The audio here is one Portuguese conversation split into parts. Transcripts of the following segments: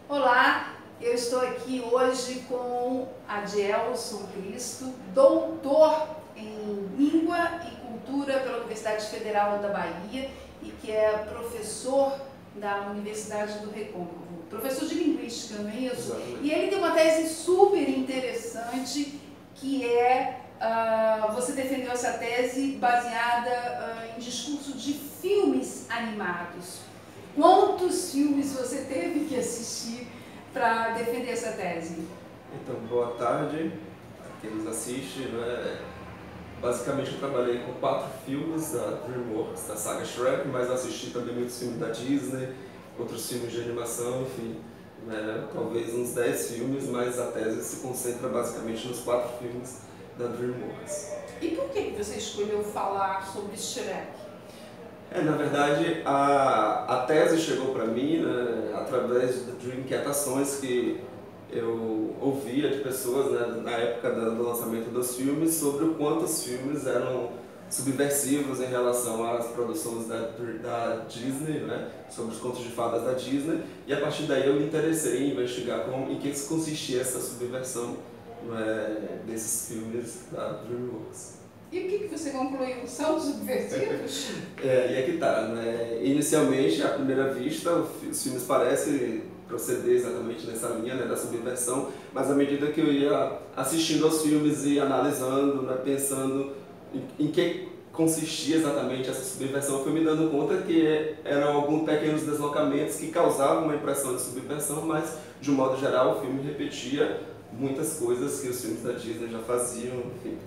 Olá, eu estou aqui hoje com Adielson Cristo, doutor em Língua e Cultura pela Universidade Federal da Bahia e que é professor da Universidade do Recôncavo, professor de Linguística, não é isso? Exatamente. E ele tem uma tese super interessante que é, você defendeu essa tese baseada em discurso de filmes animados. Quantos filmes você teve que assistir para defender essa tese? Então, boa tarde a quem nos assiste. Né? Basicamente, eu trabalhei com 4 filmes da DreamWorks, da saga Shrek, mas assisti também muitos filmes da Disney, outros filmes de animação, enfim, né? Talvez uns 10 filmes, mas a tese se concentra basicamente nos 4 filmes da DreamWorks. E por que você escolheu falar sobre Shrek? Na verdade, a tese chegou para mim, né, através de inquietações que eu ouvia de pessoas, né, na época do lançamento dos filmes, sobre o quanto os filmes eram subversivos em relação às produções da Disney, né, sobre os contos de fadas da Disney, e a partir daí eu me interessei em investigar em que consistia essa subversão, né, desses filmes da DreamWorks. E o que você concluiu? São subversivos? E é que tá, né? Inicialmente, à primeira vista, os filmes parecem proceder exatamente nessa linha, né, da subversão, mas à medida que eu ia assistindo aos filmes e analisando, né, pensando em que consistia exatamente essa subversão, eu fui me dando conta que eram alguns pequenos deslocamentos que causavam uma impressão de subversão, mas, de um modo geral, o filme repetia muitas coisas que os filmes da Disney já faziam, enfim.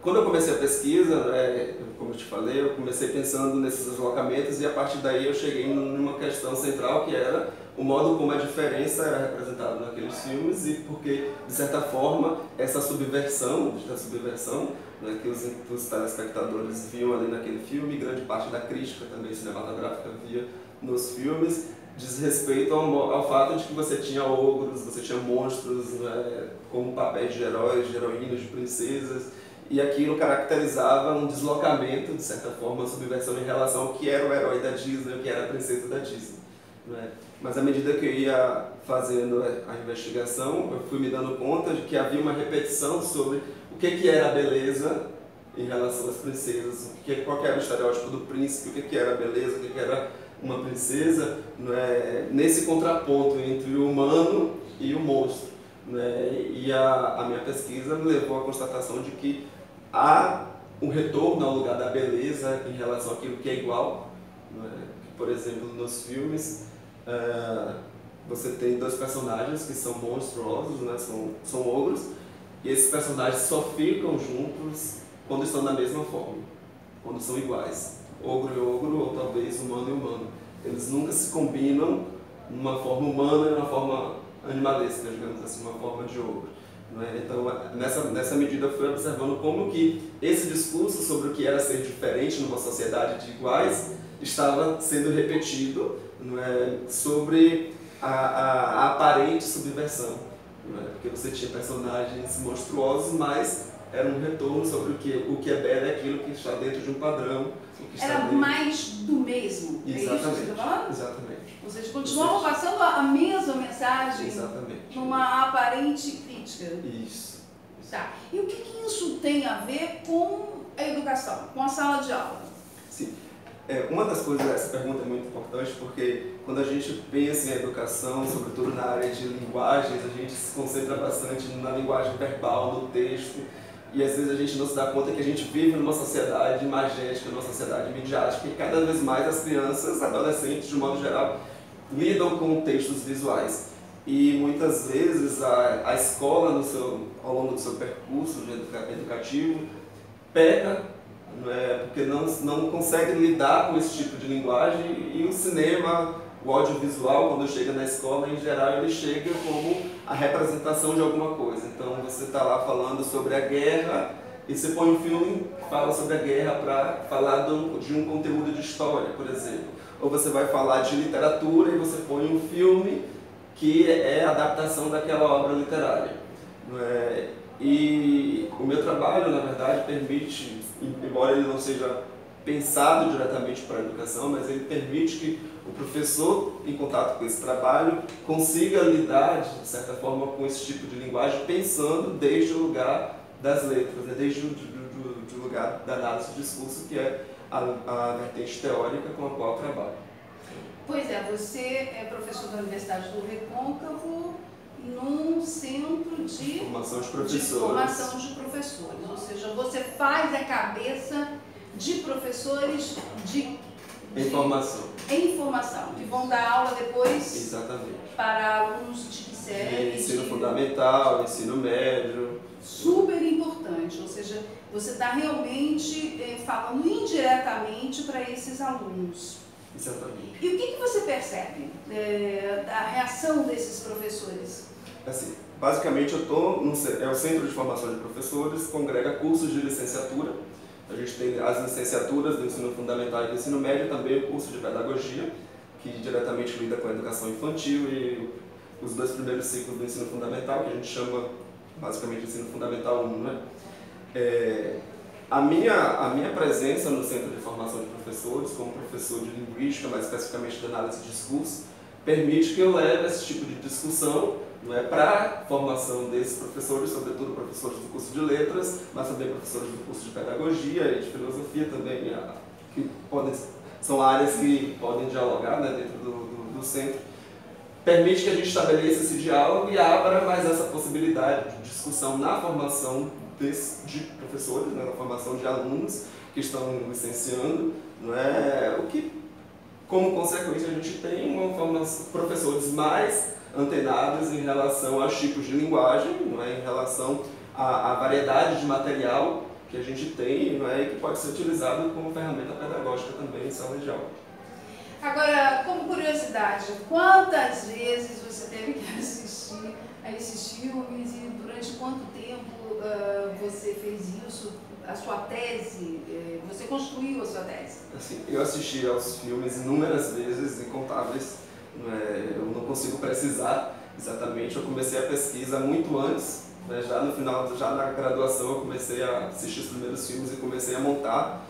Quando eu comecei a pesquisa, né, como eu te falei, eu comecei pensando nesses deslocamentos e a partir daí eu cheguei numa questão central que era o modo como a diferença era representada naqueles filmes e porque, de certa forma, essa subversão, né, que os telespectadores viam ali naquele filme, e grande parte da crítica também cinematográfica via nos filmes, diz respeito ao fato de que você tinha ogros, você tinha monstros, né, como papéis de heróis, de heroínas, de princesas, e aquilo caracterizava um deslocamento, de certa forma, uma subversão em relação ao que era o herói da Disney, o que era a princesa da Disney. Né? Mas à medida que eu ia fazendo a investigação, eu fui me dando conta de que havia uma repetição sobre o que era a beleza em relação às princesas, qual era o estereótipo do príncipe, o que era a beleza, o que era uma princesa, né, nesse contraponto entre o humano e o monstro. Né, e a minha pesquisa me levou à constatação de que há um retorno ao lugar da beleza em relação àquilo que é igual. Né, por exemplo, nos filmes, você tem 2 personagens que são monstruosos, né, são ogros, e esses personagens só ficam juntos quando estão da mesma forma, quando são iguais. Ogro e ogro, ou talvez humano e humano. Eles nunca se combinam numa forma humana e numa forma animalesca, digamos assim, uma forma de ogro. Né? Então, nessa medida, eu fui observando como que esse discurso sobre o que era ser diferente numa sociedade de iguais estava sendo repetido, né, sobre a aparente subversão. Né? Porque você tinha personagens monstruosos, mas era um retorno sobre o que é belo é aquilo que está dentro de um padrão. Era mais do mesmo. Exatamente. É isso que você está falando? Exatamente. Vocês continuavam passando a mesma mensagem. Exatamente. Numa aparente crítica. Isso. Tá. E o que isso tem a ver com a educação, com a sala de aula? Sim. Uma das coisas, essa pergunta é muito importante porque quando a gente pensa em educação, sobretudo na área de linguagens, a gente se concentra bastante na linguagem verbal, no texto, e às vezes a gente não se dá conta que a gente vive numa sociedade imagética, numa sociedade midiática, e cada vez mais as crianças, adolescentes, de um modo geral, lidam com textos visuais. E muitas vezes a escola, ao longo do seu percurso educativo, peca, porque não consegue lidar com esse tipo de linguagem, e o cinema, o audiovisual, quando chega na escola, em geral, ele chega como a representação de alguma coisa. Então você está lá falando sobre a guerra e você põe um filme que fala sobre a guerra para falar de um conteúdo de história, por exemplo. Ou você vai falar de literatura e você põe um filme que é a adaptação daquela obra literária. E o meu trabalho, na verdade, permite, embora ele não seja pensado diretamente para a educação, mas ele permite que o professor, em contato com esse trabalho, consiga lidar, de certa forma, com esse tipo de linguagem, pensando desde o lugar das letras, né? Desde o lugar da análise do discurso, que é a vertente teórica com a qual eu trabalho. Pois é, você é professor da Universidade do Recôncavo num centro de formação de professores. Ou seja, você faz a cabeça de professores em formação, que vão dar aula depois. Exatamente. Para alunos de que série? Ensino fundamental, ensino médio. Super importante, ou seja, você está realmente falando indiretamente para esses alunos. Exatamente. E o que você percebe da reação desses professores? Assim, basicamente, é o Centro de Formação de Professores, congrega cursos de licenciatura. A gente tem as licenciaturas do ensino fundamental e do ensino médio, também o curso de pedagogia, que diretamente lida com a educação infantil e os 2 primeiros ciclos do ensino fundamental, que a gente chama basicamente de ensino fundamental 1, né? A minha presença no Centro de Formação de Professores, como professor de linguística, mais especificamente de análise de discurso, permite que eu leve esse tipo de discussão, não é, para a formação desses professores, sobretudo professores do curso de letras, mas também professores do curso de pedagogia e de filosofia também, que são áreas que podem dialogar, né, dentro do centro. Permite que a gente estabeleça esse diálogo e abra mais essa possibilidade de discussão na formação de professores, né, na formação de alunos que estão licenciando, não é? O que, como consequência, a gente tem professores mais antenados em relação aos tipos de linguagem, não é? Em relação à variedade de material que a gente tem, não é? E que pode ser utilizado como ferramenta pedagógica também em sala de aula. Agora, como curiosidade, quantas vezes você teve que assistir a esses filmes e durante quanto tempo você fez isso, a sua tese, você construiu a sua tese? Assim, eu assisti aos filmes inúmeras vezes, incontáveis, eu não consigo precisar exatamente. Eu comecei a pesquisa muito antes, né, já na graduação eu comecei a assistir os primeiros filmes e comecei a montar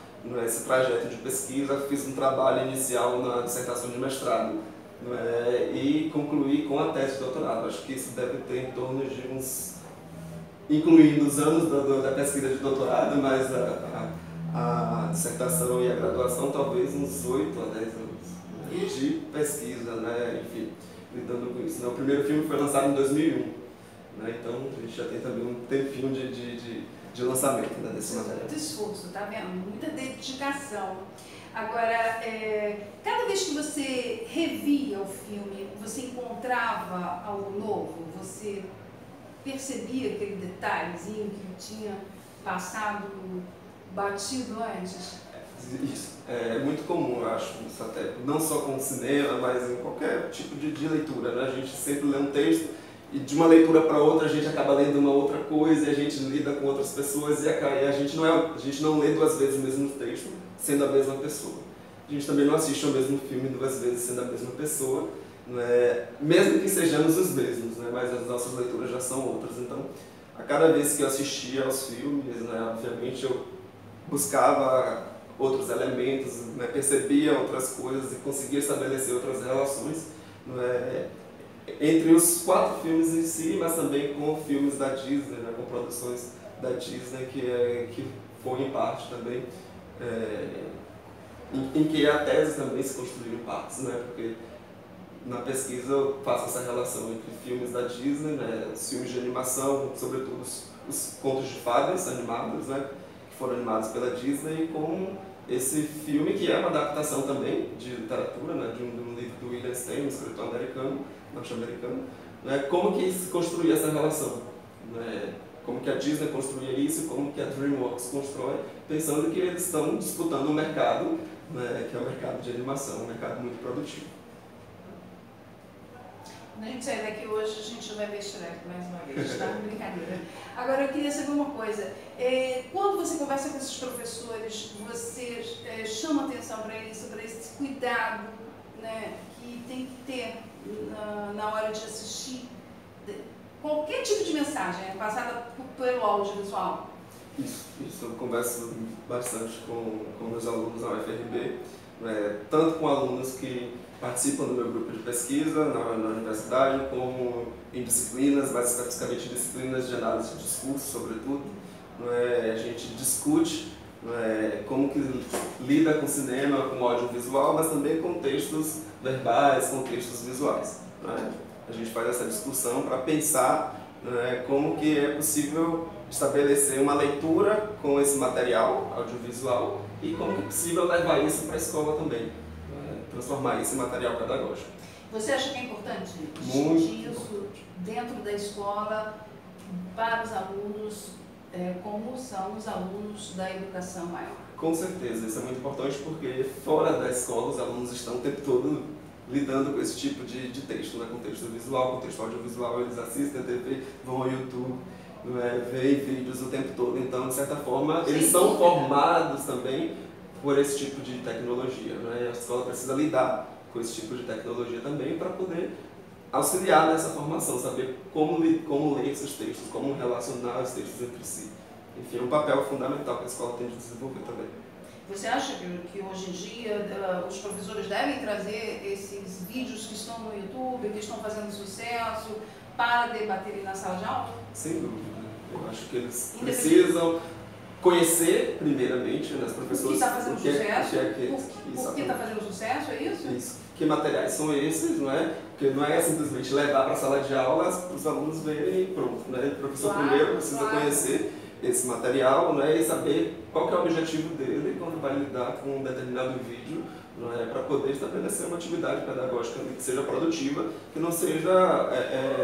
esse trajeto de pesquisa. Fiz um trabalho inicial na dissertação de mestrado e concluí com a tese de doutorado. Acho que isso deve ter em torno de uns, incluindo os anos da pesquisa de doutorado, mas a dissertação e a graduação, talvez uns 8 a 10 anos de pesquisa, né? Enfim, lidando com isso, né? O primeiro filme foi lançado em 2001, né? Então a gente já tem também um tempinho de lançamento, né, desse material. Muito esforço, tá vendo? Muita dedicação. Agora, cada vez que você revia o filme, você encontrava algo novo? Você percebia aquele detalhezinho que tinha passado batido antes? Isso. É muito comum, eu acho, isso até, não só com o cinema, mas em qualquer tipo de leitura, né? A gente sempre lê um texto e de uma leitura para outra a gente acaba lendo uma outra coisa, e a gente lida com outras pessoas e a gente não lê 2 vezes o mesmo texto sendo a mesma pessoa. A gente também não assiste ao mesmo filme 2 vezes sendo a mesma pessoa, não é? Mesmo que sejamos os mesmos, né? Mas as nossas leituras já são outras. Então, a cada vez que eu assistia aos filmes, né, obviamente eu buscava outros elementos, né, percebia outras coisas e conseguia estabelecer outras relações, não é? Entre os 4 filmes em si, mas também com filmes da Disney, né, com produções da Disney, que foi em parte também, em que a tese também se construiu em partes, né, porque na pesquisa eu faço essa relação entre filmes da Disney, né, os filmes de animação, sobretudo os contos de fadas animados, né, que foram animados pela Disney, com esse filme que é uma adaptação também de literatura, né, de um livro do William Stein, um escritor norte-americano, né, como que se construía essa relação, né, como que a Disney construía isso, como que a DreamWorks constrói, pensando que eles estão disputando um mercado, né, que é o mercado de animação, um mercado muito produtivo. A gente sai daqui hoje, a gente vai ver Shrek mais uma vez, tá? Brincadeira. Agora, eu queria saber uma coisa. Quando você conversa com esses professores, você chama atenção para eles sobre esse cuidado, né, que tem que ter na hora de assistir qualquer tipo de mensagem passada pelo audiovisual? Isso eu converso bastante com meus alunos na UFRB, tanto com alunos que participam do meu grupo de pesquisa na universidade, como em disciplinas, mais especificamente disciplinas de análise de discurso, sobretudo. A gente discute como que lida com cinema, com audiovisual, mas também com textos verbais, com textos visuais. A gente faz essa discussão para pensar como que é possível estabelecer uma leitura com esse material audiovisual e como que é possível levar isso para a escola também, transformar isso em material pedagógico. Você acha que é importante discutir isso dentro da escola para os alunos, como são os alunos da educação maior? Com certeza, isso é muito importante porque fora da escola os alunos estão o tempo todo lidando com esse tipo de texto, com texto visual, com texto audiovisual, eles assistem a TV, vão ao YouTube, veem vídeos o tempo todo, então de certa forma eles são formados também por esse tipo de tecnologia. A escola precisa lidar com esse tipo de tecnologia também para poder auxiliar nessa formação, saber como ler esses textos, como relacionar os textos entre si. Enfim, é um papel fundamental que a escola tem de desenvolver também. Você acha que hoje em dia os professores devem trazer esses vídeos que estão no YouTube, que estão fazendo sucesso, para debaterem na sala de aula? Sem dúvida. Eu acho que eles precisam conhecer, primeiramente, as professoras. O que está fazendo sucesso? Por que está fazendo sucesso, é isso? Isso. Que materiais são esses, Porque não é simplesmente levar para a sala de aula para os alunos verem e pronto, O professor primeiro precisa conhecer esse material, e saber qual que é o objetivo dele quando vai lidar com um determinado vídeo, para poder estabelecer uma atividade pedagógica que seja produtiva, que não seja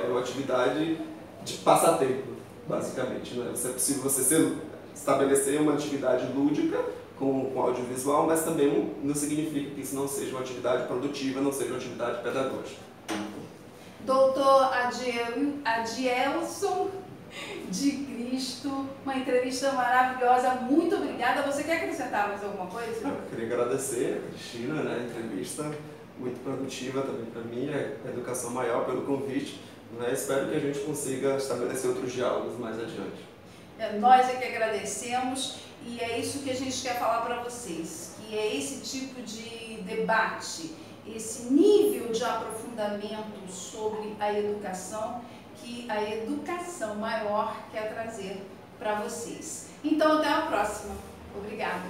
uma atividade de passatempo, basicamente. É possível você estabelecer uma atividade lúdica com audiovisual, mas também não significa que isso não seja uma atividade produtiva, não seja uma atividade pedagógica. Doutor Adielson de Cristo, uma entrevista maravilhosa, muito obrigada. Você quer acrescentar mais alguma coisa? Eu queria agradecer a Cristina, a entrevista muito produtiva também para mim, a Educação Maior, pelo convite. Espero que a gente consiga estabelecer outros diálogos mais adiante. Nós é que agradecemos e é isso que a gente quer falar para vocês, que é esse tipo de debate, esse nível de aprofundamento sobre a educação que a Educação Maior quer trazer para vocês. Então, até a próxima. Obrigada.